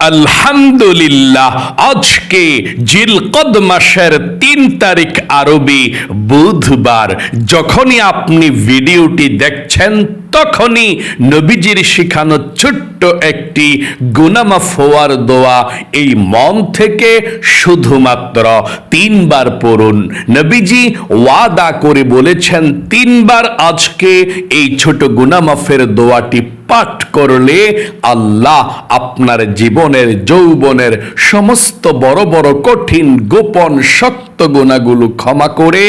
আলহামদুলিল্লাহ, আজকে জিলকদ মাসের ৩ তারিখ আরবি বুধবার। যখনই আপনি ভিডিওটি দেখছেন তখনই নবীজির শিখানো ছোট্ট একটি গুনাহ মাফ হওয়ার দোয়া এই মন থেকে শুধুমাত্র ৩ বার পড়ুন। নবীজি ওয়াদা করে বলেছেন ৩ বার আজকে এই ছোট গুনাহ মাফের দোয়াটি পাঠ করলে আল্লাহ আপনার জীবনের যৌবনের সমস্ত বড় বড় কঠিন গোপন শক্ত গুনাহগুলো ক্ষমা করে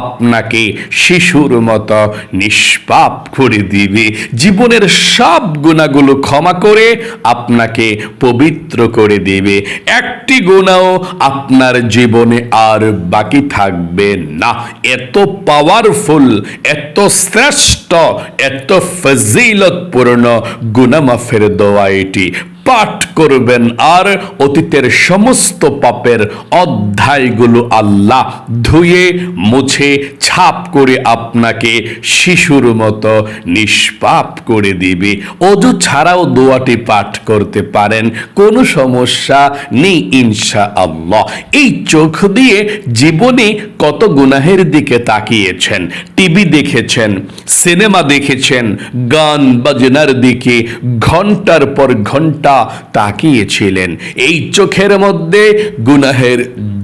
আপনাকে শিশুর মতো নিষ্পাপ করে দিবে। জীবনের সব গুনাহগুলো ক্ষমা করে আপনাকে পবিত্র করে দিবে। একটি গুনাহও আপনার জীবনে আর বাকি থাকবে না। এত পাওয়ারফুল, এত শ্রেষ্ঠ, এত ফজিলতপূর্ণ গুনাহ মাফের দোয়া এটি। পাঠ করবেন আর অতীতের সমস্ত পাপের অধ্যায়গুলো আল্লাহ ধুয়ে মুছে ছাপ করে আপনাকে শিশুর মতো নিষ্পাপ করে দিবে। অজু ছাড়াও দোয়াটি পাঠ করতে পারেন, কোনো সমস্যা নেই ইনশাআল্লাহ। এই চোখ দিয়ে জীবনে কত গুনাহের দিকে তাকিয়েছেন, টিভি দেখেছেন, সিনেমা দেখেছেন, গান বাজনার দিকে ঘন্টার পর ঘন্টা তাকিয়েছিলেন। এই চোখের মধ্যে গুনাহের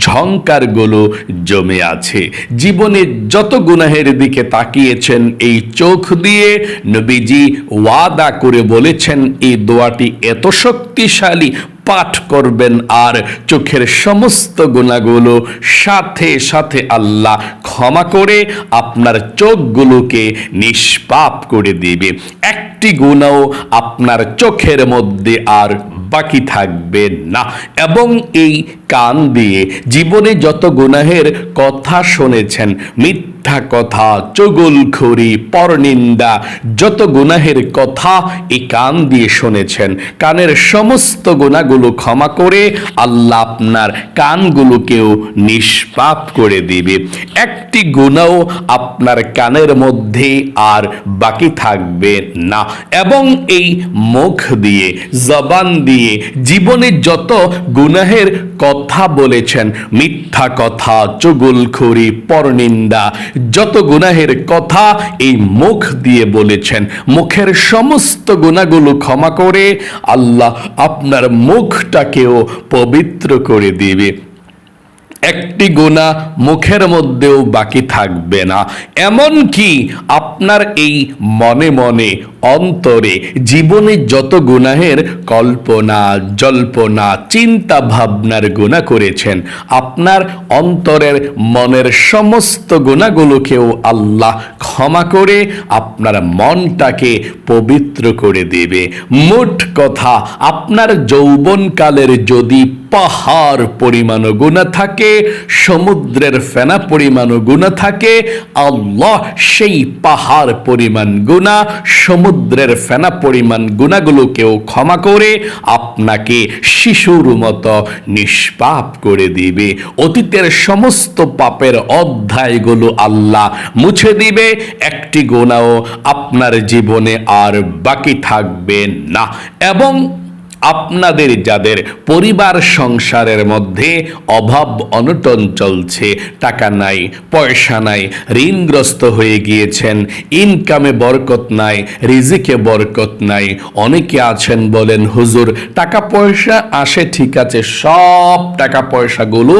ঝংকারগুলো জমে আছে। জীবনে যত গুনাহের দিকে তাকিয়েছেন এই চোখ দিয়ে নবীজি ওয়াদা করে বলেছেন এই দোয়াটি এত শক্তিশালী, পাঠ করবেন আর চোখের সমস্ত গুনাহগুলো সাথে সাথে আল্লাহ ক্ষমা করে আপনার চোখগুলোকে নিষ্পাপ করে দিবে। একটি গুনাহ আপনার চোখের মধ্যে আর বাকি থাকবে না। এবং এই কান দিয়ে জীবনে যত গুনাহের কথা শুনেছেন, মিথ্যা কথা, চুগলখড়ি, পরনিন্দা, যত গুনাহের কথা এই কান দিয়ে শুনেছেন, কানের সমস্ত গুনাহগুলো ক্ষমা করে আল্লাহ আপনার কানগুলোকেও নিষ্পাপ করে দিবে। একটি গুনাহ আপনার কানের মধ্যে আর বাকি থাকবে না। এবং এই মুখ দিয়ে, জবান দিয়ে জীবনে যত গুনাহের কথা বলেছেন, মিথ্যা কথা, চুগলখড়ি, পরনিন্দা, যত গুনাহের কথা এই মুখ দিয়ে বলেছেন, মুখের সমস্ত গুনাহগুলো ক্ষমা করে আল্লাহ আপনার মুখটাকেও পবিত্র করে দিবে। একটি গুনাহ মুখের মধ্যেও বাকি থাকবে না। এমন কি আপনার এই মনে মনে অন্তরে জীবনে যত গুনাহের কল্পনা জল্পনা চিন্তা ভাবনার গুনাহ করেছেন, আপনার অন্তরের মনের সমস্ত গুনাহগুলোকেও আল্লাহ ক্ষমা করে আপনার মনটাকে পবিত্র করে দেবে। মোট কথা, আপনার যৌবনকালের যদি পাহাড় পরিমাণ গুনাহ থাকে, সমুদ্রের ফেনা পরিমাণ গুনাহ থাকে, আল্লাহ সেই পাহাড় পরিমাণ গুনাহ, সমুদ্রের ফেনা পরিমাণ গুনাহগুলোকেও ক্ষমা করে আপনাকে শিশুর মতো নিষ্পাপ করে দিবে। অতীতের সমস্ত পাপের অধ্যায়গুলো আল্লাহ মুছে দিবে। একটি গুনাহও আপনার জীবনে আর বাকি থাকবে না। এবং আপনাদের যাদের পরিবার সংসারের মধ্যে অভাব অনটন চলছে, টাকা নাই, পয়সা নাই, ঋণগ্রস্ত হয়ে গিয়েছেন, ইনকামে বরকত নাই, রিজিকে বরকত নাই, অনেকে আছেন বলেন হুজুর টাকা পয়সা আসে ঠিক আছে, সব টাকা পয়সাগুলো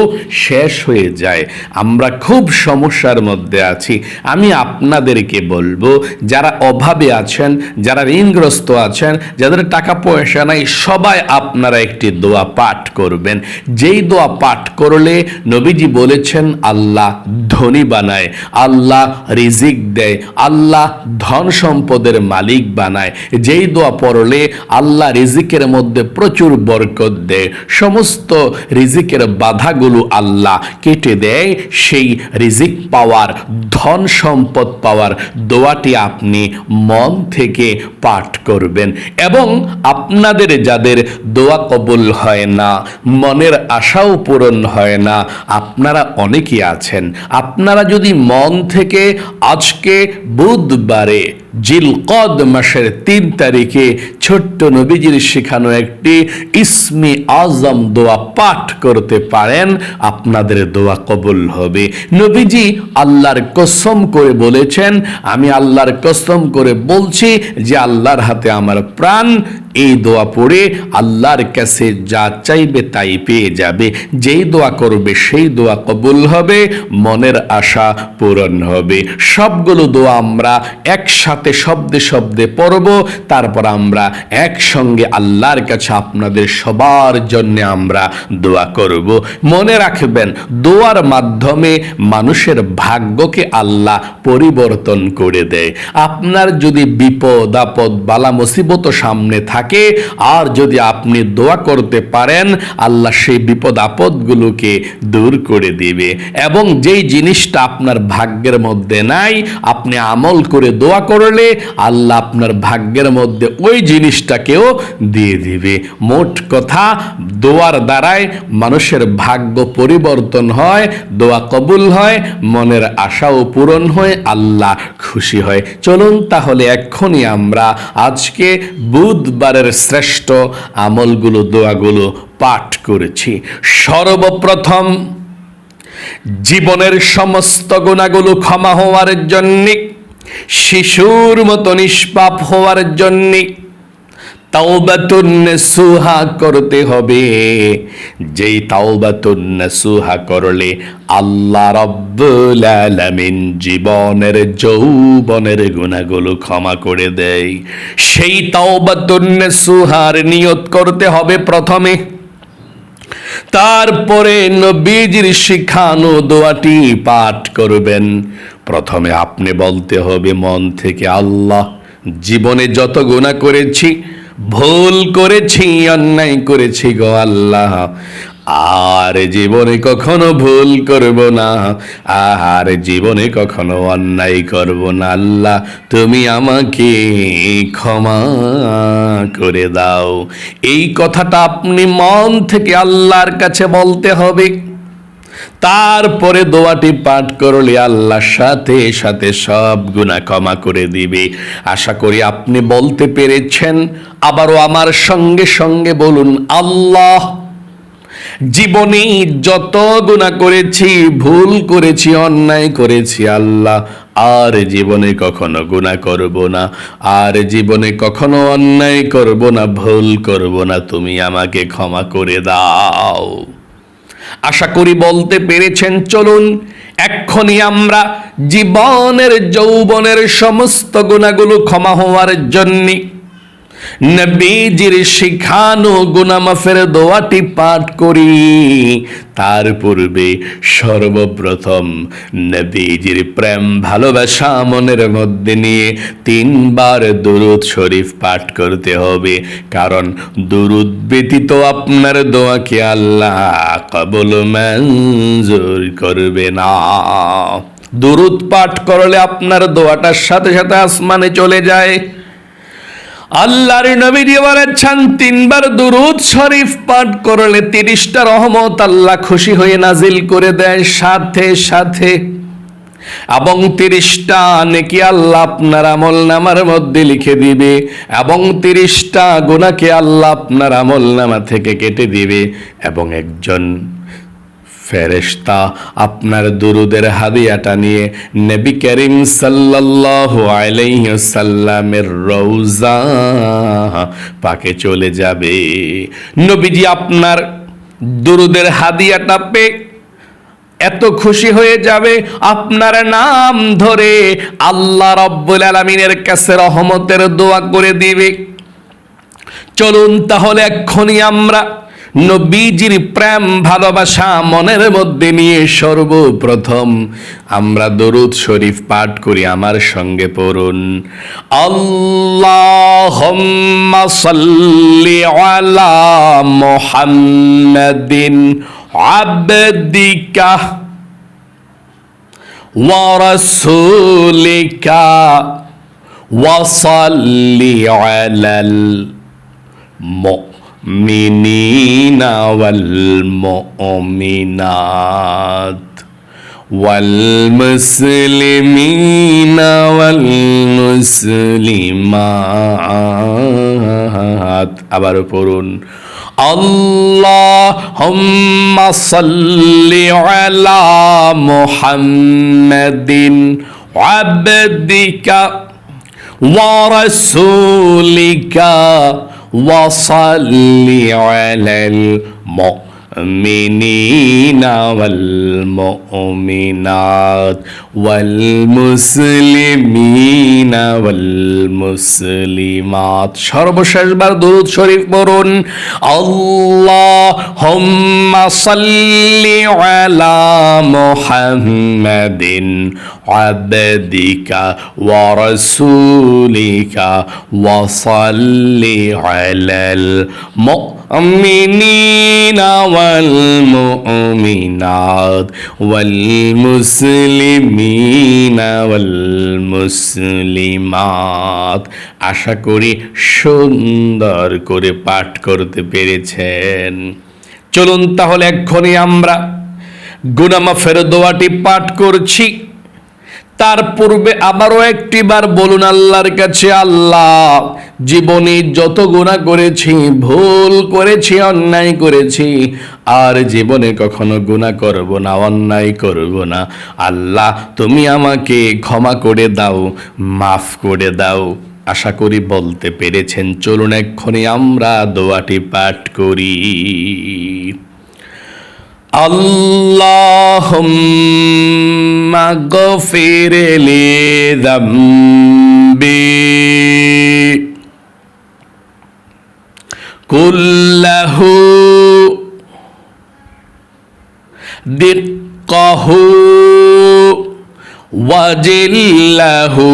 শেষ হয়ে যায়, আমরা খুব সমস্যার মধ্যে আছি। আমি আপনাদেরকে বলবো, যারা অভাবে আছেন, যারা ঋণগ্রস্ত আছেন, যাদের টাকা পয়সা নাই, সবাই আপনারা একটি দোয়া পাঠ করবেন। যেই দোয়া পাঠ করলে নবীজি বলেছেন আল্লাহ ধনী বানায়, আল্লাহ রিজিক দেয়, আল্লাহ ধন সম্পদের মালিক বানায়। যেই দোয়া পড়লে আল্লাহ রিজিকের মধ্যে প্রচুর বরকত দেয়, সমস্ত রিজিকের বাধাগুলো আল্লাহ কেটে দেয়। সেই রিজিক পাওয়ার, ধন সম্পদ পাওয়ার দোয়াটি আপনি মন থেকে পাঠ করবেন। এবং আপনাদের যাদের দোয়া কবুল হয় না, মনের আশাও পূরণ হয় না, আপনারা অনেকেই আছেন, আপনারা যদি মন থেকে আজকে বুধবারে জিলকদ মাসের ৩ তারিখে ছোট্ট নবীজির শেখানো একটি ইসমে আজম দোয়া পাঠ করতে পারেন, আপনাদের দোয়া কবুল হবে। নবীজি আল্লাহর কসম করে বলেছেন, আমি আল্লাহর কসম করে বলছি যে আল্লাহর হাতে আমার প্রাণ, এই দোয়া পড়ে আল্লাহর কাছে যা চাইবে তাই পেয়ে যাবে। যেই দোয়া করবে সেই দোয়া কবুল হবে, মনের আশা পূরণ হবে। সবগুলো দোয়া আমরা একসাথে শব্দে শব্দে পড়ব, তারপর আমরা একসঙ্গে আল্লাহর কাছে আপনাদের সবার জন্য আমরা দোয়া করব। মনে রাখবেন, দোয়ার মাধ্যমে মানুষের ভাগ্যকে আল্লাহ পরিবর্তন করে দেয়। আপনার যদি বিপদ আপদ বালা মুসিবত সামনে থাকে, আর যদি আপনি দোয়া করতে পারেন, আল্লাহ সেই বিপদ আপদগুলোকে দূর করে দিবে। এবং যেই জিনিসটা আপনার ভাগ্যের মধ্যে নাই, আপনি আমল করে দোয়া করলে আল্লাহ আপনার ভাগ্যের মধ্যে ওই জিনিসটাকেও দিয়ে দিবে। মোট কথা, দোয়ার দ্বারাই মানুষের ভাগ্য পরিবর্তন হয়, দোয়া কবুল হয়, মনের আশাও পূরণ হয়, আল্লাহ খুশি হয়। চলুন তাহলে এক্ষুনি আমরা আজকে বুধবারের শ্রেষ্ঠ আমলগুলো, দোয়াগুলো পাঠ করেছি। সর্বপ্রথম, জীবনের সমস্ত গুনাহগুলো ক্ষমা হওয়ার জন্য, শিশুর মতো নিষ্পাপ হওয়ার জন্য তাওবাতুন নাসুহা করতে হবে। যেই তাওবাতুন নাসুহা করলে আল্লাহ রাব্বুল আলামিন জীবনের যৌবনের গুনাহগুলো ক্ষমা করে দেয়। সেই তাওবাতুন নাসুহার নিয়ত করতে হবে প্রথমে, তারপরে নবীজির শিখানো দোয়াটি পাঠ করবেন। প্রথমে আপনি বলতে হবে মন থেকে, আল্লাহ, জীবনে যত গুনাহ করেছি, ভুল করেছি, অন্যায় করেছি গো আল্লাহ, আর জীবনে কখনো ভুল করব না, আর জীবনে কখনো অন্যায় করব না। আল্লাহ, তুমি আমাকে ক্ষমা করে দাও। এই কথাটা আপনি মন থেকে আল্লাহর কাছে বলতে হবে। তারপরে দোয়াটি পাঠ করলে আল্লাহর সাথে সাথে সব গুনাহ ক্ষমা করে দিবে। আশা করি আপনি বলতে পেরেছেন। আবারও আমার সঙ্গে সঙ্গে বলুন, আল্লাহ, জীবনে যত গুনাহ করেছি, ভুল করেছি, অন্যায় করেছি, আল্লাহ, আর জীবনে কখনো গুনাহ করব না, আর জীবনে কখনো অন্যায় করব না, ভুল করব না, তুমি আমাকে ক্ষমা করে দাও। আশা করি বলতে পেরেছেন। চলুন এক্ষুনি আমরা জীবনের যৌবনের সমস্ত গুনাহগুলো ক্ষমা হওয়ার জন্য নবীজির শিখানো গুনাহ মাফের দোয়াটি পাঠ করি। তার পূর্বে সর্বপ্রথম নবীজির প্রেম ভালোবাসা মনের মধ্যে নিয়ে 3 বার দুরূদ শরীফ পাঠ করতে হবে, কারণ দুরূদ ব্যতীত আপনার দোয়াকে আল্লাহ কবুল মঞ্জুর করবে না। দুরূদ পাঠ করলে আপনার দোয়াটার সাথে সাথে আসমানে চলে যায়। আল্লাহর নবীজি বলেছেন, 3 বার দুরূদ শরীফ পাঠ করলে 30টা রহমত আল্লাহ খুশি হয়ে নাজিল করে দেয় সাথে সাথে, এবং 30টা নেকি আল্লাহ আপনার আমলনামার মধ্যে লিখে দিবে, এবং 30টা গুনাহকে আল্লাহ আপনার আমলনামা থেকে কেটে দিবে, এবং একজন ফেরেশতা আপনার দুরুদের হাদিয়াটা নিয়ে নবী করিম সাল্লাল্লাহু আলাইহি ওয়াসাল্লামের রওজা পাকে চলে যাবে। নবীজি আপনার দুরুদের হাদিয়াটা পেয়ে এত খুশি হয়ে যাবে, আপনার নাম ধরে আল্লাহ রাব্বুল আলামিনের কাছে রহমতের দোয়া করে দিবে। চলুন তাহলে এক্ষুনি আমরা নবীজির প্রেম ভালোবাসা মনের মধ্যে নিয়ে সর্বপ্রথম আমরা দরুদ শরীফ পাঠ করি। আমার সঙ্গে পড়ুন, আল্লাহুম্মা সাল্লি আলা মুহাম্মাদিন আবদিকা ওয়া রাসূলিকা ওয়া সাল্লি আলাল মুমিনিনা ওয়াল মুমিনাত والمسلمين والمسلمات আবার পড়ুন আল্লাহুম্মা সাল্লি আলা মুহাম্মাদিন আবদিকা ওয়া রাসূলিকা ওয়া সাল্লি আলাল المؤمنين والمؤمنات والمسلمين والمسلمات সর্বশেষবার দুরূদ শরীফ পড়ুন আল্লাহুম্মা সাল্লি আলা মুহাম্মাদিন আবদিকা ওয়া রাসূলিকা ওয়া সাল্লি আলাল المؤمنين والمؤمنات والمسلمين والمسلمات আশা করি সুন্দর করে পাঠ করতে পেরেছেন। চলুন তাহলে এক্ষুনি আমরা গুনাহ মাফের দোয়াটি পাঠ করছি। তার পূর্বে আবারও একটিবার বলুন আল্লাহর কাছে, আল্লাহ জীবনে যত গুনাহ করেছি, ভুল করেছি, অন্যায় করেছি, আর জীবনে কখনো গুনাহ করব না, অন্যায় করব না। আল্লাহ তুমি আমাকে ক্ষমা করে দাও, মাফ করে দাও। আশা করি বলতে পেরেছেন। চলুন এক্ষুনি আমরা দোয়াটি পাঠ করি। আল্লাহুম্মা গফির লি যামবি কুল্লাহু দিক্কাহু ওয়া জিল্লাহু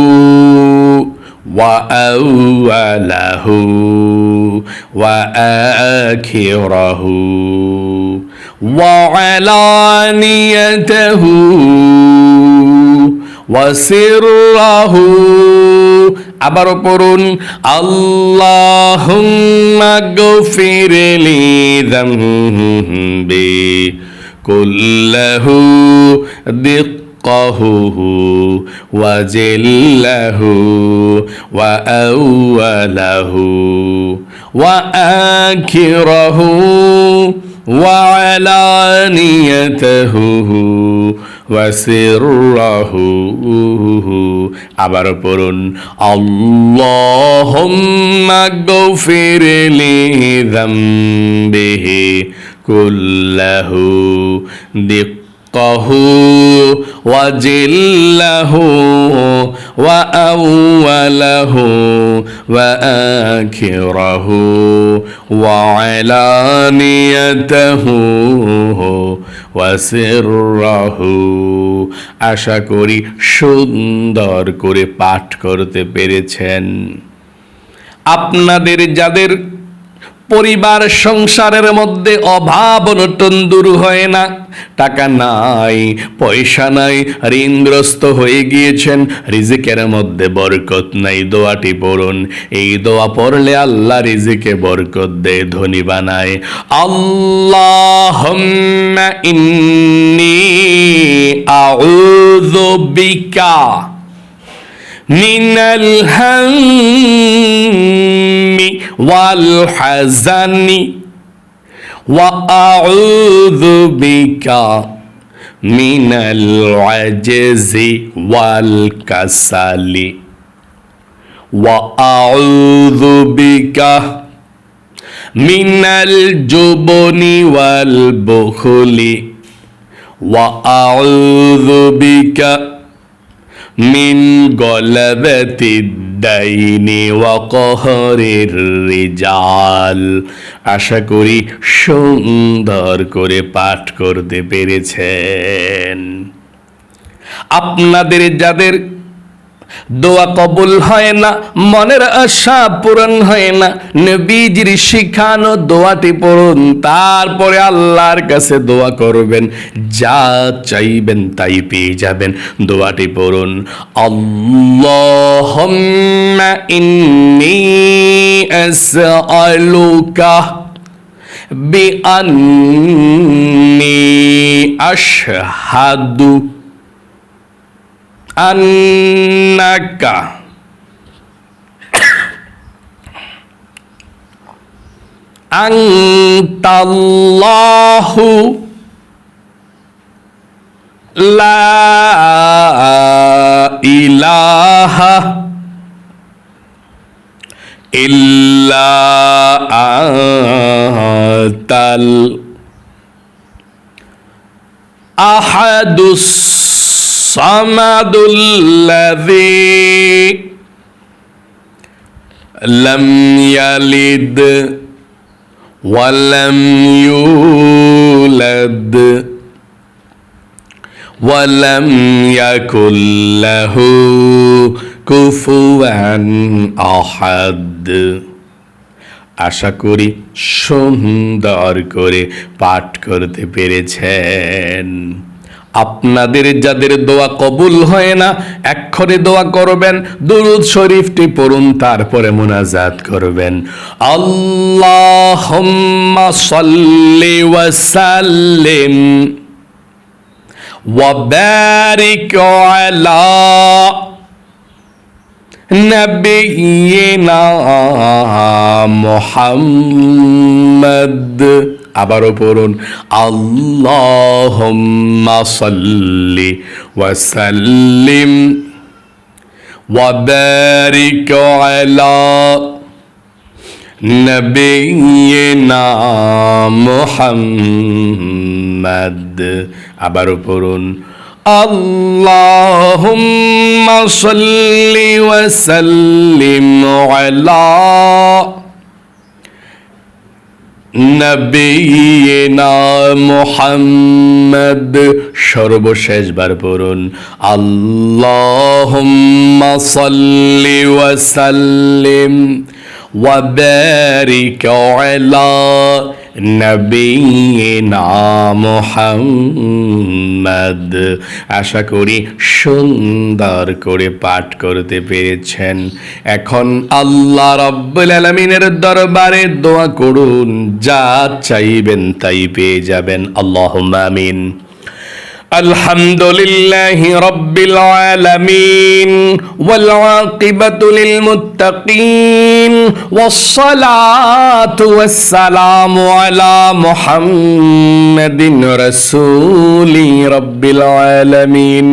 ওয়া আউয়ালাহু ওয়া আখিরাহু وعلانيته وسره আবারও পড়ুন আল্লাহুম্মা গফির লি যামবি কুল্লাহু দিক্কাহু ওয়া জিল্লাহু ওয়া আউয়ালাহু ওয়া আখিরাহু وعلانيته وسره আবার পড়ুন আল্লাহুম্মা গফির লি যামবিহি কুল্লাহু দিক্কাহু ওয়া জিল্লাহু ওয়া আউয়ালাহু ওয়া আখিরাহু ওয়া আলানিয়াতাহু ওয়া সিররাহু। আশা করি সুন্দর করে পাঠ করতে পেরেছেন। আপনাদের যাদের পরিবার সংসারের মধ্যে অভাব অনটন দূর হয় না, টাকা নাই, পয়সা নাই, ঋণগ্রস্ত হয়ে গিয়েছেন, রিজিকের মধ্যে বরকত নাই, দোয়াটি পড়ুন। এই দোয়া পড়লে আল্লাহ রিজিকে বরকত দেয়, ধনী বানায়। আল্লাহুম্মা ইন্নী আউযু বিকা মিনাল হাম্মি ওয়াল হাজানি ওয়া আউযু বিকা মিনাল আজজি ওয়াল কাসালি ওয়া আউযু বিকা মিনাল জুবনি ওয়াল বুখলি ওয়া আউযু বিকা মিন গলাবাতিদ দাইনি ওয়া কহরির রিজাল। আশা করি সুন্দর করে পাঠ করতে পেরেছেন। আপনাদের যাদের দোয়া কবুল হয় না, মনের আশা পূরণ হয় না, নবীজির শিখানো দোয়াটি পড়ুন, তারপরে আল্লাহর কাছে দোয়া করবেন, যা চাইবেন তাই পেয়ে যাবেন। দোয়াটি পড়ুন আল্লাহুম্মা ইন্নী আসআলুকা বিআন্নী আশহাদু আন্নাকা আনতাল্লাহু লা ইলাহা ইল্লা আনতাল আহাদুস সামাদুল্লাযী লাম ইয়ালিদ ওয়া লাম ইউলাদ ওয়া লাম ইয়াকুল লাহু কুফুয়ান আহাদ। আশা করি সুন্দর করে পাঠ করতে পেরেছেন। আপনাদের যাদের দোয়া কবুল হয় না, এক্ষণে দোয়া করবেন, দুরূদ শরীফটি পড়ুন, তারপরে মুনাজাত করবেন। আল্লাহুম্মা সাল্লি ওয়া সাল্লিম ওয়া বারিক আলা নবিয়িনা মুহাম্মদ। আবারও পড়ুন, আল্লাহুম্মা সাল্লি ওয়া সাল্লিম ওয়া বারিক আলা নবিয়িনা মুহাম্মদ। আবারও পড়ুন, আল্লাহুম্মা সাল্লি ওয়া সাল্লিম আলা নবিয়িনা মুহাম্মদ। সর্বশেষবার পড়ুন, আল্লাহুম্মা সাল্লি ওয়া সাল্লিম ওয়া বারিক আলা নবিয়িনা মুহাম্মদ। আশা করি সুন্দর করে পাঠ করতে পেরেছেন। এখন আল্লাহ রাব্বুল আলামিনের দরবারে দোয়া করুন, যা চাইবেন তাই পেয়ে যাবেন। আল্লাহুম্মা আমিন। আলহামদুলিল্লাহি রাব্বিল আলামিন ওয়াল আকিবাতু লিল মুত্তাকিন ওয়াস সালাতু ওয়াস সালামু আলা মুহাম্মাদিন রাসূলি রাব্বিল আলামিন।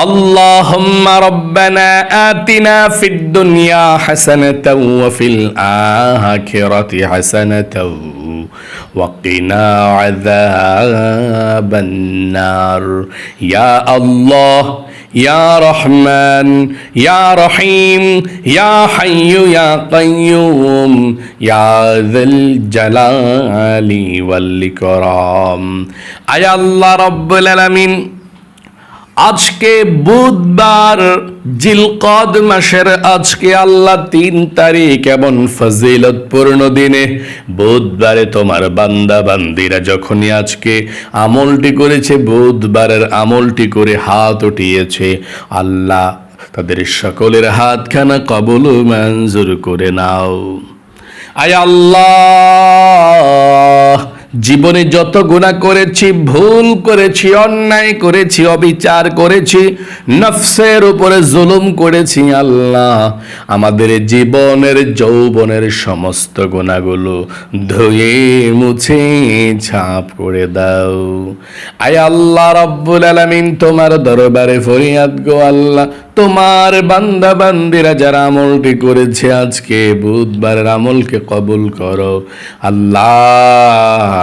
اللهم ربنا آتنا في الدنيا حسنة وفي الآخرة حسنة وقنا عذاب النار يا الله يا رحمن يا رحيم يا حي يا قيوم يا ذا الجلال والإكرام يا الله رب العالمين। আজকে বুধবার, জিলকদ মাসের আজকে আল্লাহ 3 তারিখ এবং ফজিলতপূর্ণ দিনে বুধবারে তোমার বান্দা বান্দিরা যখনই আজকে আমলটি করেছে, বুধবারের আমলটি করে হাত উঠিয়েছে, আল্লাহ তাদের সকলের হাতখানা কবুল ও মঞ্জুর করে নাও। আয় আল্লাহ, জীবনে যত গুনাহ করেছি, ভুল করেছি, অন্যায় করেছি, অবিচার করেছি, নফসের উপরে জুলুম করেছি, আল্লাহ আমাদের জীবনের যৌবনের সমস্ত গুনাহগুলো ধুয়ে মুছে ছাপ করে দাও। আয় আল্লাহ রাব্বুল আলামিন, তোমার দরবারে ফরিয়াদ গো আল্লাহ, তোমার বান্দা বান্দিরা যারা আমলটি করেছে আজকে বুধবারের আমলকে কবুল করো আল্লাহ।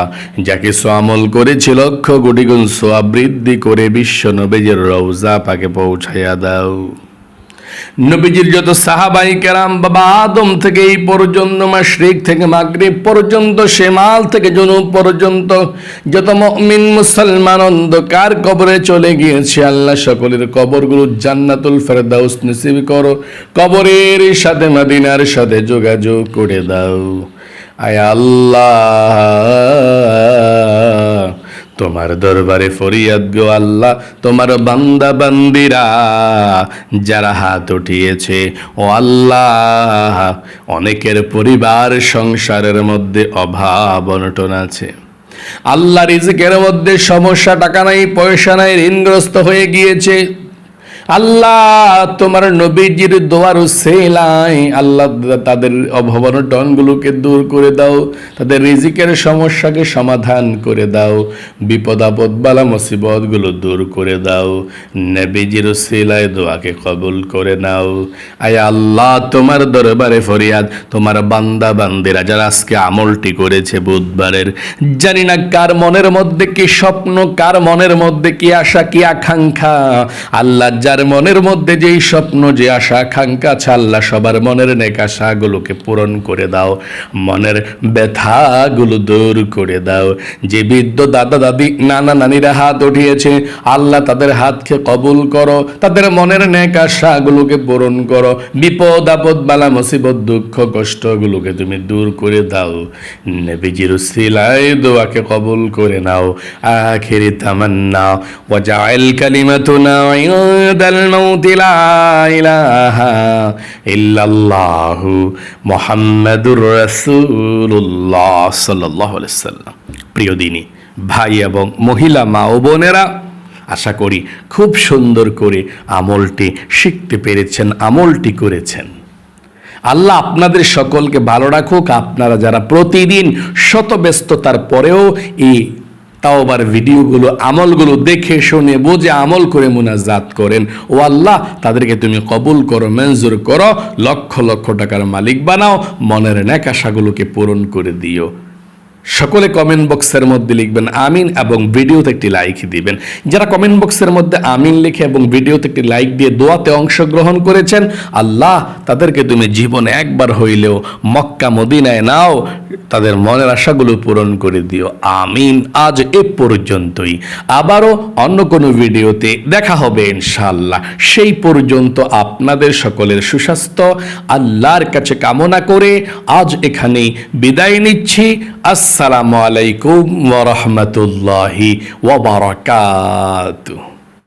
যা কিছু আমল করেছি লক্ষ কোটি গুণ সওয়াব বৃদ্ধি করে বিশ্ব নবীজির রওজা পাকে পৌঁছায়া দাও। নবীজির যত সাহাবাই কেরাম বাবা আদম থেকে এই পর্যন্ত, মাশরিক থেকে মাগরিব পর্যন্ত, শিমাল থেকে জনুব পর্যন্ত যত মুমিন মুসলমান অন্ধকার কবরে চলে গিয়েছে আল্লাহ, সকলের কবরগুলো জান্নাতুল ফেরদাউস নসিব করো, কবরের সাথে মদিনার সাথে যোগাযোগ করে দাও। আয় আল্লাহ, তোমার দরবারে ফরিয়াদ গো আল্লাহ, তোমার বান্দা বান্দিরা যারা হাত উঠিয়েছে ও আল্লাহ, অনেকের পরিবার সংসারের মধ্যে অভাব অনটন আছে আল্লাহ, রিজিকের মধ্যে সমস্যা, টাকা নাই পয়সা নাই, ঋণগ্রস্ত হয়ে গিয়েছে আল্লাহ তোমার নবীজির দোয়ার উসিলায় আল্লাহ তাদের অভাবনটনগুলোকে দূর করে দাও, তাদের রিজিকের সমস্যাকে সমাধান করে দাও, বিপদ আপদ বালা মুসিবতগুলো দূর করে দাও, নবীজির উসিলায় দোয়াকে কবুল করে নাও। আয় আল্লাহ তোমার দরবারে ফরিয়াদ, তোমার বান্দা বান্দিরা যারা আজকে আমলটি করেছে বুধবারের, জানি না কার মনের মধ্যে কি স্বপ্ন, কার মনের মধ্যে কি আশা কি আকাঙ্ক্ষা। আল্লাহ যার মনের মধ্যে যেই স্বপ্ন যে আশা আকাঙ্ক্ষা আছে আল্লাহ সবার মনের নেক আশাগুলোকে পূরণ করে দাও, মনের ব্যথাগুলো দূর করে দাও। যে বৃদ্ধ দাদা দাদি নানা নানিরা হাত উঠিয়েছে আল্লাহ তাদের হাতকে কবুল করো, তাদের মনের নেক আশাগুলোকে পূরণ করো, বিপদ আপদ বালা মুসিবত দুঃখ কষ্টগুলোকে তুমি দূর করে দাও। নবীজির উসিলায় দোয়াকে কবুল করে নাও। আখিরি তামান্না ওয়াজআল কালিমাতুনা ইনদাল মাউতি লা ইলাহা ইল্লাল্লাহু মুহাম্মাদুর রাসূলুল্লাহ সাল্লাল্লাহু আলাইহি ওয়াসাল্লাম। প্রিয় দিনী ভাই এবং মহিলা মা ও বোনেরা, আশা করি খুব সুন্দর করে আমলটি শিখতে পেরেছেন, আমলটি করেছেন। আল্লাহ আপনাদের সকলকে ভালো রাখুক। আপনারা যারা প্রতিদিন শত ব্যস্ততার পরেও এই তাওবার ভিডিওগুলো আমলগুলো দেখে শুনে বুঝে আমল করে মুনাজাত করেন, ও আল্লাহ তাদেরকে তুমি কবুল করো, মঞ্জুর করো, লক্ষ লক্ষ টাকার মালিক বানাও, মনের নেক আশাগুলোকে পূরণ করে দিও। সকলে কমেন্ট বক্সের মধ্যে লিখবেন আমিন এবং ভিডিওতে একটি লাইক দিবেন। যারা কমেন্ট বক্সের মধ্যে আমিন লিখে এবং ভিডিওতে একটি লাইক দিয়ে দোয়াতে অংশগ্রহণ করেছেন, আল্লাহ তাদেরকে তুমি জীবনে একবার হইলেও মক্কা মদিনায় নাও, তাদের মনের আশাগুলো পূরণ করে দিও। আমিন। আজ এ পর্যন্তই, আবারও অন্য কোনো ভিডিওতে দেখা হবে ইনশাআল্লাহ। সেই পর্যন্ত আপনাদের সকলের সুস্বাস্থ্য আল্লাহর কাছে কামনা করে আজ এখানেই বিদায় নিচ্ছি। আসসালামু আলাইকুম ওয়া রাহমাতুল্লাহি ওয়া বারাকাতুহু।